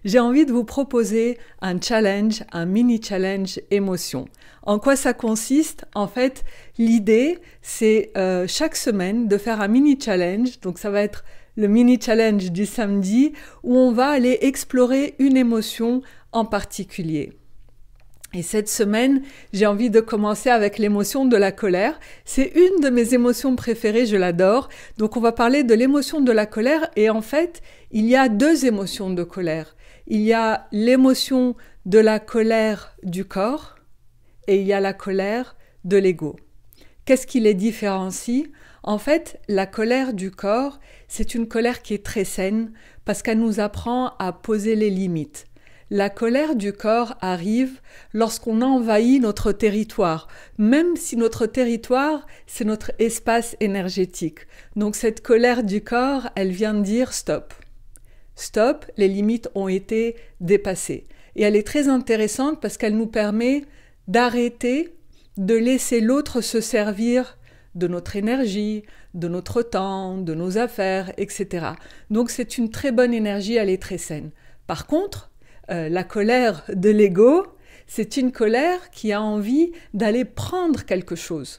J'ai envie de vous proposer un challenge, un mini-challenge émotion. En quoi ça consiste? En fait, l'idée, c'est chaque semaine de faire un mini-challenge. Donc ça va être le mini-challenge du samedi où on va aller explorer une émotion en particulier. Et cette semaine, j'ai envie de commencer avec l'émotion de la colère. C'est une de mes émotions préférées, je l'adore. Donc on va parler de l'émotion de la colère et en fait, il y a deux émotions de colère. Il y a l'émotion de la colère du corps et il y a la colère de l'ego. Qu'est-ce qui les différencie? En fait, la colère du corps, c'est une colère qui est très saine parce qu'elle nous apprend à poser les limites. La colère du corps arrive lorsqu'on envahit notre territoire, même si notre territoire, c'est notre espace énergétique. Donc cette colère du corps, elle vient de dire stop. Stop, les limites ont été dépassées. Et elle est très intéressante parce qu'elle nous permet d'arrêter, de laisser l'autre se servir de notre énergie, de notre temps, de nos affaires, etc. Donc c'est une très bonne énergie, elle est très saine. Par contre, la colère de l'ego, c'est une colère qui a envie d'aller prendre quelque chose.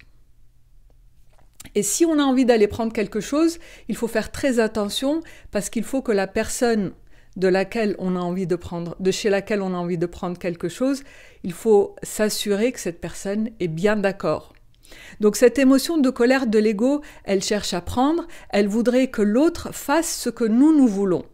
Et si on a envie d'aller prendre quelque chose, il faut faire très attention parce qu'il faut que la personne de laquelle on a envie de prendre, de chez laquelle on a envie de prendre quelque chose, il faut s'assurer que cette personne est bien d'accord. Donc cette émotion de colère de l'ego, elle cherche à prendre, elle voudrait que l'autre fasse ce que nous voulons.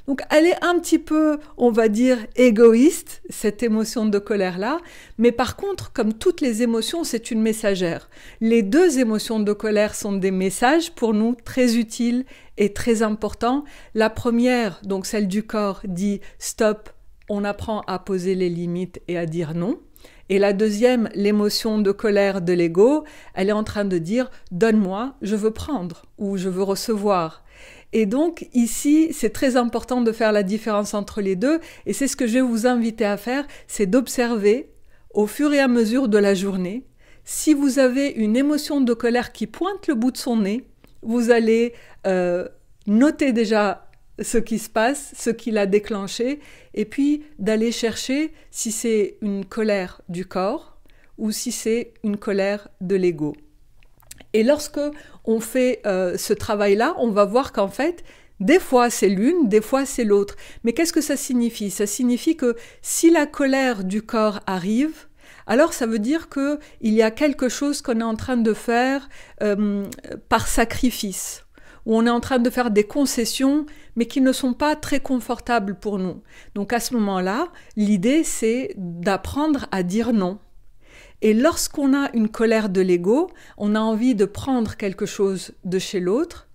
Donc elle est un petit peu, on va dire, égoïste, cette émotion de colère-là, mais par contre, comme toutes les émotions, c'est une messagère. Les deux émotions de colère sont des messages pour nous très utiles et très importants. La première, donc celle du corps, dit « stop », on apprend à poser les limites et à dire non. Et la deuxième, l'émotion de colère de l'ego, elle est en train de dire « donne-moi, je veux prendre » ou « je veux recevoir ». Et donc ici, c'est très important de faire la différence entre les deux et c'est ce que je vais vous inviter à faire, c'est d'observer au fur et à mesure de la journée. Si vous avez une émotion de colère qui pointe le bout de son nez, vous allez noter déjà ce qui se passe, ce qui l'a déclenché et puis d'aller chercher si c'est une colère du corps ou si c'est une colère de l'ego. Et lorsque on fait ce travail-là, on va voir qu'en fait, des fois c'est l'une, des fois c'est l'autre. Mais qu'est-ce que ça signifie? Ça signifie que si la colère du corps arrive, alors ça veut dire qu'il y a quelque chose qu'on est en train de faire par sacrifice, où on est en train de faire des concessions, mais qui ne sont pas très confortables pour nous. Donc à ce moment-là, l'idée c'est d'apprendre à dire non. Et lorsqu'on a une colère de l'ego, on a envie de prendre quelque chose de chez l'autre.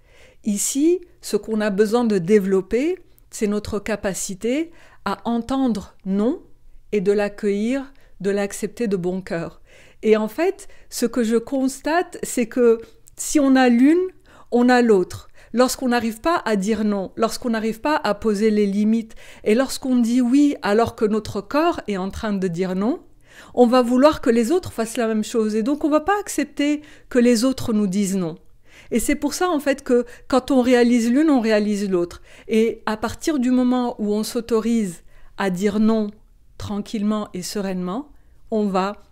Ici, ce qu'on a besoin de développer, c'est notre capacité à entendre non et de l'accueillir, de l'accepter de bon cœur. Et en fait, ce que je constate, c'est que si on a l'une, on a l'autre. Lorsqu'on n'arrive pas à dire non, lorsqu'on n'arrive pas à poser les limites, et lorsqu'on dit oui alors que notre corps est en train de dire non, on va vouloir que les autres fassent la même chose et donc on va pas accepter que les autres nous disent non. Et c'est pour ça en fait que quand on réalise l'une, on réalise l'autre. Et à partir du moment où on s'autorise à dire non tranquillement et sereinement, on va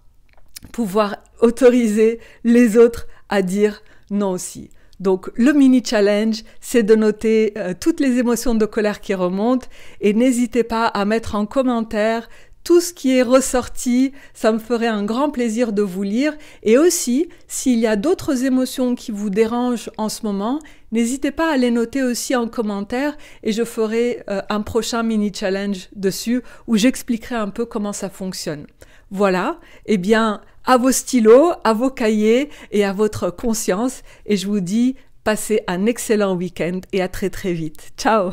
pouvoir autoriser les autres à dire non aussi. Donc le mini-challenge, c'est de noter toutes les émotions de colère qui remontent et n'hésitez pas à mettre en commentaire tout ce qui est ressorti, ça me ferait un grand plaisir de vous lire. Et aussi, s'il y a d'autres émotions qui vous dérangent en ce moment, n'hésitez pas à les noter aussi en commentaire et je ferai un prochain mini-challenge dessus où j'expliquerai un peu comment ça fonctionne. Voilà, eh bien, à vos stylos, à vos cahiers et à votre conscience. Et je vous dis, passez un excellent week-end et à très très vite. Ciao!